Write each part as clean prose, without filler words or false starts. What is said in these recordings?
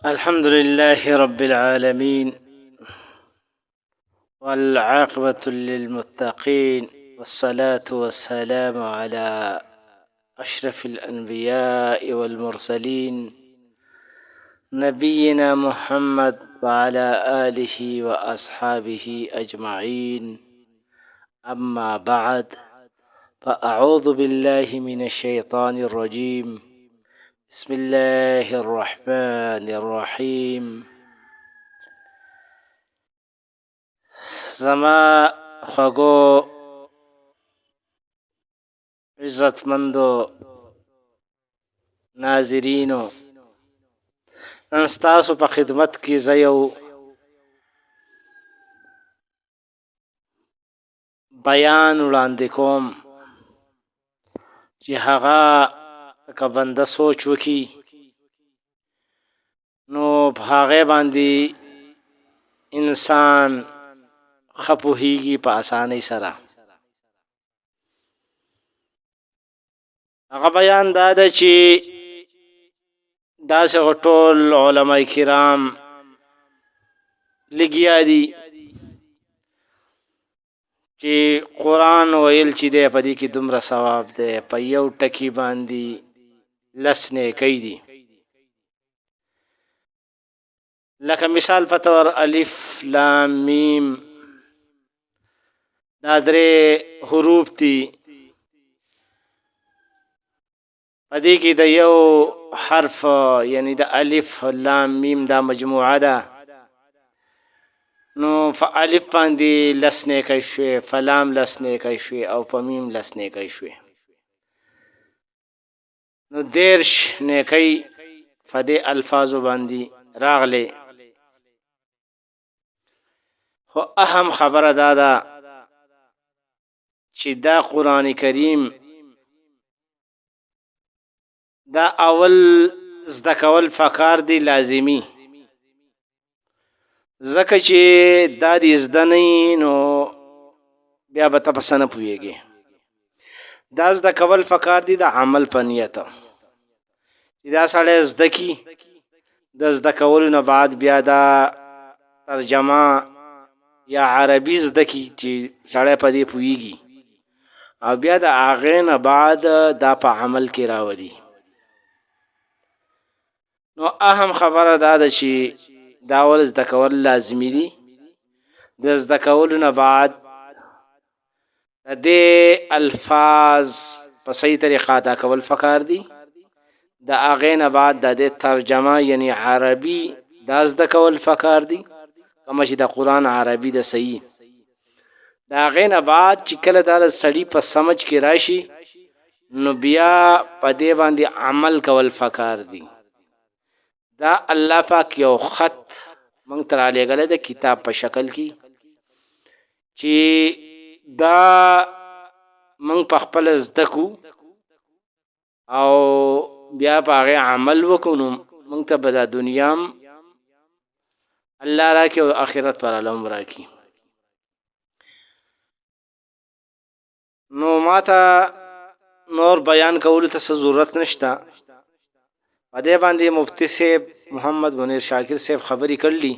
الحمد لله رب العالمين، والعاقبة للمتقين، والصلاة والسلام على أشرف الأنبياء والمرسلين نبينا محمد وعلى آله وأصحابه أجمعين. أما بعد، فأعوذ بالله من الشيطان الرجيم. بسم الله الرحمن الرحيم. زما خوږو عزتمندو ناظرینو، نن ستاسو په خدمت کې زه یو بیان وړاندې کوم چې هغه که بنده سوچ وکي نو په هغې باندې انسان ښه پوهېږي په اسانۍ سره. هغه بیان دا ده چې داسې ټول علما کرام لګیا دي چې قرآن ویل چې دی په دې کې دومره ثواب دی، په یو ټکي باندې 10 نیکۍ دي. لکه مثال په طور الف لام میم، دا 3 حروف دي. په دې کې د یو حرف یعنی د الف لام میم دا مجموعه ده، نو په الف باندې 10 نیکۍ شوې، په لام 10 نیکۍ شوې او په میم 10 نیکۍ شوې. نو 10 نیکۍ په دې الفاظو باندې راغلې. خو اهم خبره دا ده چې دا قرآن کریم دا اول زده کول پکار دی، لازمي، ځکه چې دا دې زده نه نو بیا به ته په څه نه پوهېږې. دا زده کول پکار دی د عمل په نیت، چې دا سړی زده کي، د زده کولو نه بعد بیا دا ترجمه یا عربي زده کي چې سړی په دې پوهېږي، او بیا د هغې نه بعد دا په عمل کې راولي. نو اهم خبره دا ده چې دا اول زده کول لازمي دي. د زده کولو نه بعد د دې الفاظ په صحیح طریقه ادا کول پکار دي. د هغې نه بعد د دې ترجمه یعنی عربي دا زده کول پکار دي، کومه چې د قرآن عربي د صحیح. د هغې نه بعد چې کله دا د سړي په سمج کې راشي نو بیا په دې باندې عمل کول پکار دي. دا الله پاک یو خط موږ ته رالیږلی د کتاب په شکل کې، چې دا موږ په خپله زده کړو او بیا په هغې عمل وکړو، نو موږ ته به دا دنیا هم الله راکړي او آخرت پر الله هم راکړي. نو ما ته نور بیان کولو ته څه ضرورت نشته. په دې باندې مفتی صاحب محمد منیر شاکر صاحب خبرې کړلي،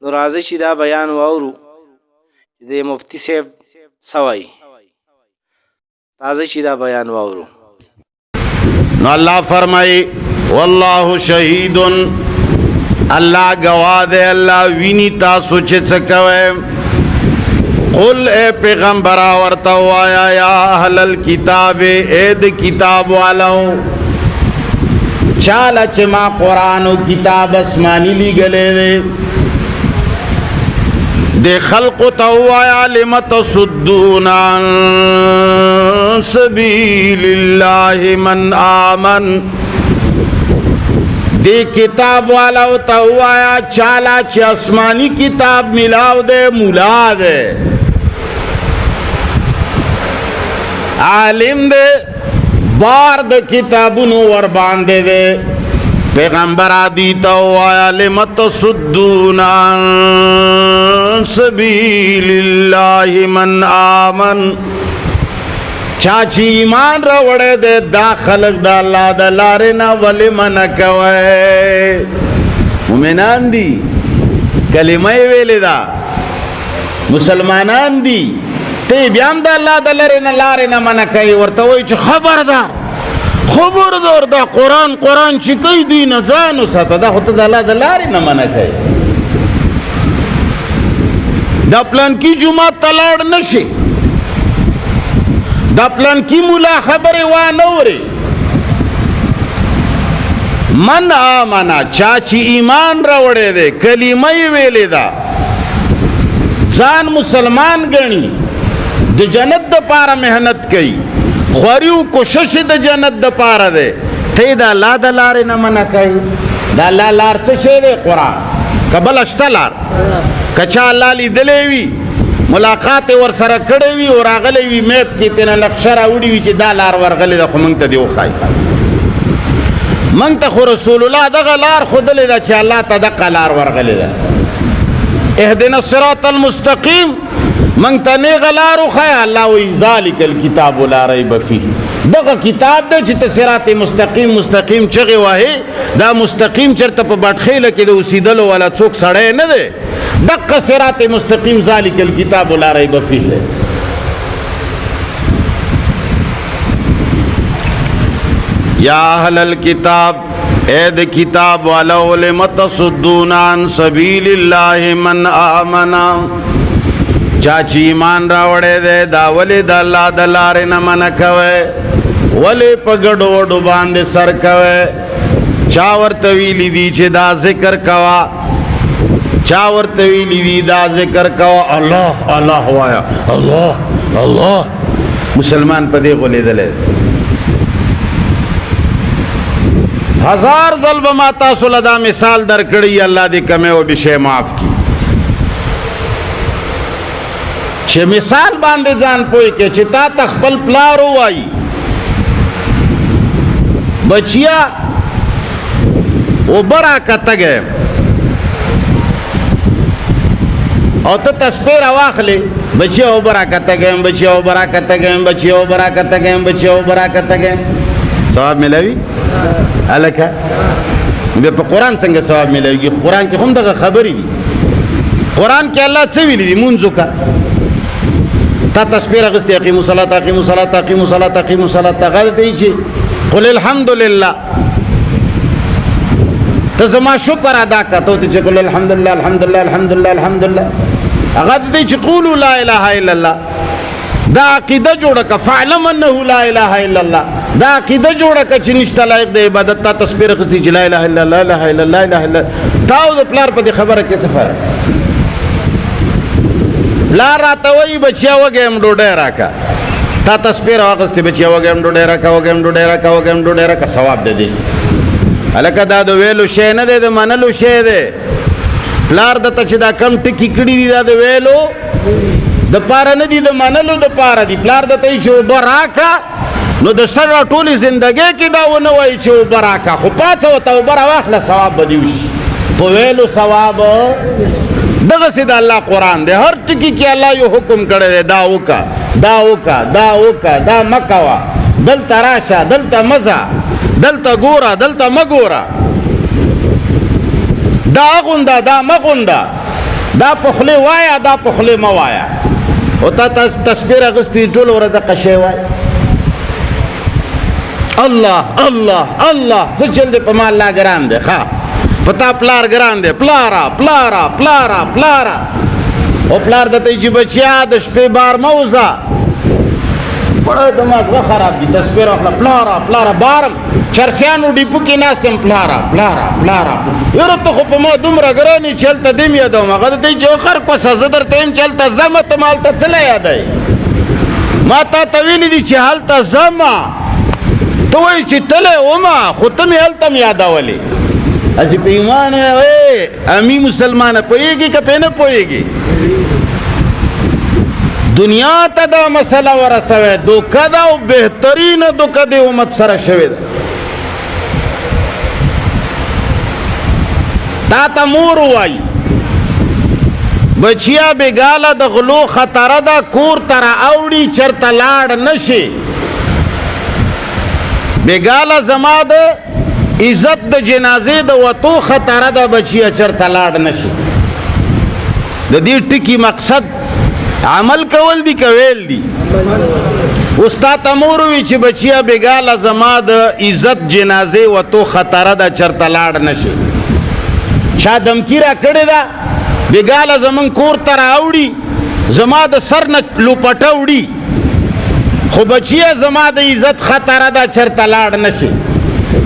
نو راځئ چې دا بیان واورو چې د مفتی صاحب څه وایي. راځئ چې دا بیان واورو. نو الله فرمایي والله شهید، الله گواه دی، الله ویني تاسو چې څه کوئ. قل اے پیغمبرا ورته وایا یا اهل الکتاب، اے د کتاب والو، چاله چې ما قرآن و کتاب اسمانی لیږلی دی، د خلقو ته ووایا لم تصدون عن سبیل الله من آمن. دی کتاب والاو ته ووایا چاله چې اسمانی کتاب ملاو دی، مولا دی، عالم دی، بار د کتابونو ور باندې دی. پیغمبر آدی ته ووایا لم تصدون عن سبیل الله من آمن. چا چې ایمان راوړی دی دا خلق د الله د لارې نه ولې منع کوئ؟ مومنان دي کلمه یې ویلې ده مسلمانان دي ته بیا هم د الله د لارې نه منع کوي ورته وایي چې خبردار دا قرآن چې کوي دوی نه ځان وساته دا خو ته د الله د لارې نه منع کوي دا پلانکي جومات ته لاړ نه شي دا پلانکي ملا خبرې وانه اوري من آمنا چا چې ایمان راوړی دی کلمه یې ویلې ده ځان مسلمان ګڼي د جنت دپاره محنت کوي خواري و کوشش د جنت دپاره دی ته یې د الله د لارې نه منع کوي د الله لار څه شی دی قرآن که بله شته لار که چا الله لیدلی وي ملاقات یې ورسره کړی وي او راغلی وي میپ کې تېنه نقشه راوړي وي چې دا لار ورغلې ده خو موږ ته دې وښایي موږ ته خو رسول الله دغه لار ښودلې ده چې الله ته دغه لار ورغلې ده اهدنا الصراط المستقیم موږ ته نیغه لار وښایه الله وایي ذلک الکتاب لا ریب فیه دغه کتاب دی چې ته صراط مستقیم چغې وهې دا مستقیم چېرته په بټخیله کې د اوسېدلو والا څوک سړی نه دی دغه صراط مستقیم ذلک الکتاب لا ریب فیه دی یا اہل الکتاب اے د کتاب والو لم تصدون عن سبیل اللہ من آمنا چاچی ایمان راوڑے دے دا ولی دا اللہ دا لارے نہ منع کوئے ولی پا گڑو وڈو باندے سر کوئے چاور طویلی دی چے دا ذکر کوا چاور طویلی دی دا ذکر کوا اللہ اللہ وایا اللہ اللہ مسلمان پا دے غلی دلے ہزار ظلم ما تاسو لدا مثال در کڑی اللہ دی کمے و بشے معاف کی چھے مثال باندے جان پوئی کے چھے تا تخپل پلارو آئی بچیا وہ برا کتا گئے اور تا تسپیر آواخ لے بچیا وہ برا کتا گئے بچیا وہ برا کتا گئے بچیا وہ برا کتا گئے بچیا وہ برا کتا گئے ثواب ملوی الکه بیا په قرآن څنګه ثواب ملوي قرآن کې هم دغه خبرې دي قرآن کې الله څه ویلي دي مونځ وکړه تا تسبیح اخیستې اقیموا الصلاة اقیموا الصلاة اقیموا الصلاة اقیموا الصلاة هغه ته چې قل الحمد لله ته زما شکر ادا کړه ته چې قل الحمد لله الحمد لله الحمد لله الحمد لله هغه ته چې قولوا لا اله الا الله دا عقیده جوړه کا فعلم انه لا اله الا الله دا عقیده جوړه کا چې نشته لایق د عبادت تا تسبیح خستی چې لا اله الا الله لا اله الا الله لا اله الا تا او د پلار په خبره کې څه فرق پلار راته وایي بچیا وګم ډوډۍ راکا تا تسبیح واغستې بچیا وګم ډوډۍ راکا وګم ډوډۍ راکا وګم ډوډۍ راکا ثواب ده دي الکه دا د ویلو شی نه دی د منلو شی دی پلار دته چې دا کم ټکی کړي دي دا د ویلو د پاره نه دي د منلو د پاره دي پلار دته چې وبراکا نو د سره ټولې زندګۍ کې دا ونه وایي چې وبراکا خو پاڅه ورته وبره واخله ثواب به دې وشي په ویلو ثواب دغسې د الله قرآن دی هر ټکي کې الله یو حکم کړی دی دا وکړه دا وکړه دا وکړه دا مه کوه دلته راشه دلته مه ځه دلته ګوره دلته مه ګوره دا اغونده دا مه غونده دا په خولې وایه دا په خولې مه وایه او تا تسبیح اخیستې ټوله ورځ دغه شی وایه الله الله الله څه چل دی په ما الله ګران دی ښه په تا پلار ګران دی پلاره پلاره پلاره پلاره او پلار درته چې بچیا د شپې بار مه وځه بڑا دماغ خراب دي تسبیح راخله پلاره پلاره بارم چرسیانو ډیپو کې ناست یم پلاره پلاره پلاره یاره ته خو په ما دومره ګران یې چې هلته دې م یادوم هغه درته چې خر کوسه زه درته یم چې هلته ځمه ته ما هلته څه له یادوې ما تا ته ویلي دي چې هلته ځمه ته وایي چې تلی ومه خو ته مې هلته م یادولې اسی په ایمان امی مسلمانه پوهېږي که پې نه پوهېږي دنیا ته دا مسله ورسوی دوکه ده او بهترینه دوکه د امت سره شوې ده تا ته مور ووایي بچیا بېګاله د غلو خطره ده کور ته رااوړي چېرته لاړ نه شي بېګاله زما د عزت د جنازې د وتو خطره ده بچیه چرته لاړ نشي. د دې ټکي مقصد عمل کول دي که ویل دي؟ استاد امور وی چې بچیا بګاله زما د عزت جنازې وتو خطره ده چرته لاړ نشي. چا دمکی را کړې ده بګاله زمون کور ته راوړي زما د سر نه لوپټه وړي، خو بچیا زما د عزت خطره ده چرته لاړ نشي.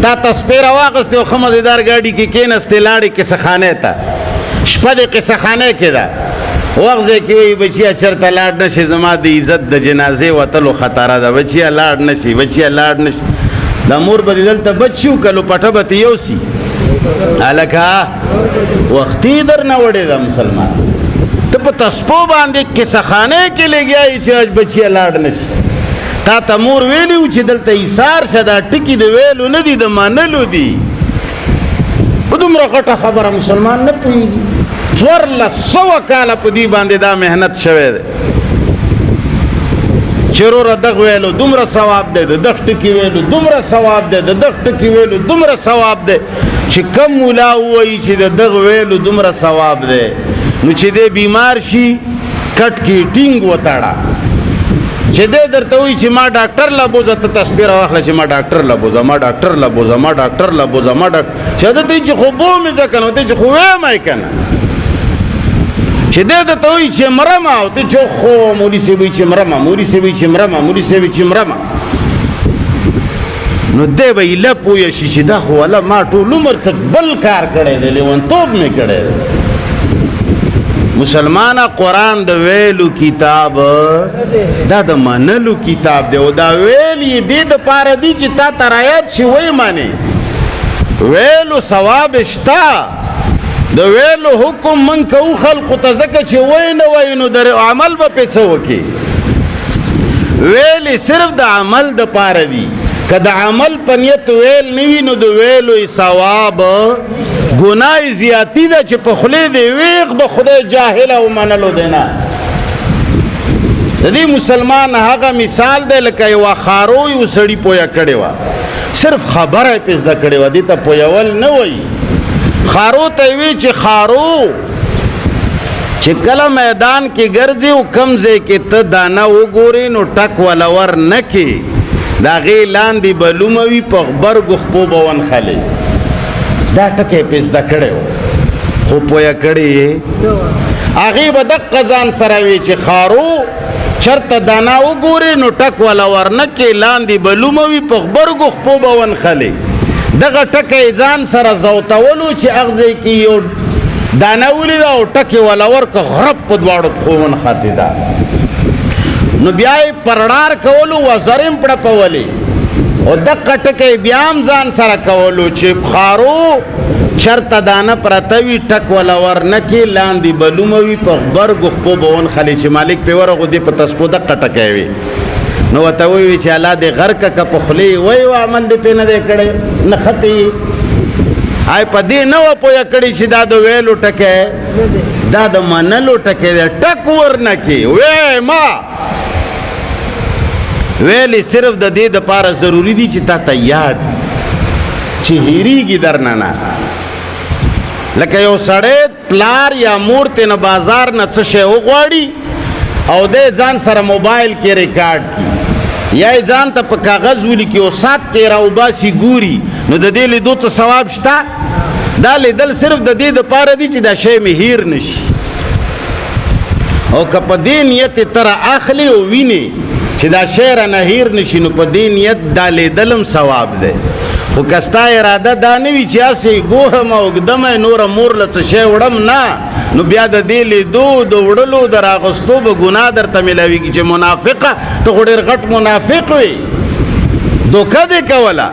تا تسپیره واغستې او ښه مزېدار ګاډي کې کېنستې لاړې قصه خانې ته، شپه دې قصه خانې کې ده، وخت ځای کې وایي بچیا چرته لاړ نشي زما د عزت د جنازې وتلو خطره ده، بچیا لاړ نشي، بچیا لاړ نشي. د مور به دې دلته بچ شي که لوپټه به ته یوسي. هلکه وختي در نه وړې ده مسلمان، ته په تسپو باندې قصه خانې کې لګیا یې چې بچیا لاړ نشي. تا ته مور ویلي و چې دلته ایثار شه، دا ټکي د ویلو نه دي د منلو دي. په دومره غټه خبره مسلمان نه پوهېږي. 1400 کاله په دې باندې دا محنت شوی دی چې وروره دغ ویلو دومره ثواب دی، د دغ ټکي ویلو دومره ثواب دی، د دغ ټکي ویلو دومره ثواب دی. چې کم ملا ووایي چې د دغ ویلو دومره ثواب دی، نو چې دی بیمار شي کټ کې ټینګ وتاړه، چې دی درته وایي چې ما ډاکټر لا بوځه، ته تسبیره واخله چې ما ډاکټر لا بوځه، ما ډاکټر لا بوځه، ما ډاکټر لا بوځه، ما ډاکټر، چې ده ته چې خو بومې ځه که نه، ته چې خو ویمه که نه، چې دی درته وایي چې مرمه، او ته چې خو مولي صاحب وایي چې مرمه، مولي صاحب وایي چې مرمه، مولي صاحب وایي چې مرمه، نو دی به ایله پوه شي چې دا خو والا ما ټول عمر څه بل کار کړی دی، لیونتوب مې کړی دی. مسلمانه قرآن د ویلو کتاب دا د منلو کتاب دی، او دا ویل یې دې دپاره دي چې تا ته رایاد شي وی منې. ویلو ثواب شته، د ویلو حکم من کوو خلقو ته، ځکه چې وی نه وی نو د عمل به پې څه وکړي. ویلې صرف د عمل دپاره دي، که د عمل په نیت ویل نه وي نو د ویلو ثواب ګناه زیاتی ده چې په خولې دې ویغ د خدای جاهل او منلو دی نه. د دې مسلمان هغه مثال دی لکه یوه خارو یو سړي پویه کړې وه، صرف خبره یې پې زده کړې وه، دې ته پویول نه وایي. خارو ته یې وی چې خارو چې کله میدان کې ګرځې او کم ځای کې ته دانه وګورې نو ټک ولور نه کې، د هغې لاندې به لومه وي، په غبرګو خپو به ونښلې. دا ټکی پې زده کړی و خو پویه کړې یې هغې به دقه ځان سره وي چې خارو چرته دانه وګورې نو ټک وله ورنه کې، لاندې به لومه وي، په غبرګو خپو به ونښلې. دغه ټکی ځان سره زوتولو چې هغه ځای کې یو دانه ولیده او ټکې وله ورکه غرب په دواړو پښو ونښتې ده، نو بیا یې پرړار کولو وزرم پړپولې، او دقه ټکی بیا هم ځان سره کولو چې خارو چرته دانه پرته وي، ټک وله ورنه کې، لاندې به لومه وي، په غبرګو خپو به ونښلې، چې مالک پې ورغو دې په تسپو دقه ټکی وي. نو ورته وویل چې الله دې غرقه که په خولې یې وایي و عمل دې پې نه دی کړی، نښتې یې آی په دې نه وه پویه کړې چې دا د ویلو ټکی، دا د منلو ټکی دی. ټک ورنه کې وی ما ویلې صرف د دې دپاره ضروري دي چې تا ته یاد چې هېرېږي در نه نه. لکه یو سړی پلار یا مور تېنه بازار نه څه شی وغواړي او دی ځان سره موبایل کې ریکارډ کړي، یا یې ځان ته په کاغذ ولیکي او سات کې راوباسي ګوري، نو د دې لیدو څه ثواب شته؟ دا لیدل صرف د دې دپاره دي چې دا شی مې هیر نشي. او که په دې نیت یې ته را اخلې او وینې چې دا شی رانه هیر نشي، نو په دې نیت دا لیدل هم ثواب دی. خو که ستا اراده دا نه وي چې هسې ګورم او ږدم نوره مور له څه شی وړم، نه، نو بیا د دې لیدو د وړلو د راغستو به ګناه درته میلاویږي چې منافقه ته خو ډېر غټ منافق وي، دوکه دې کوله.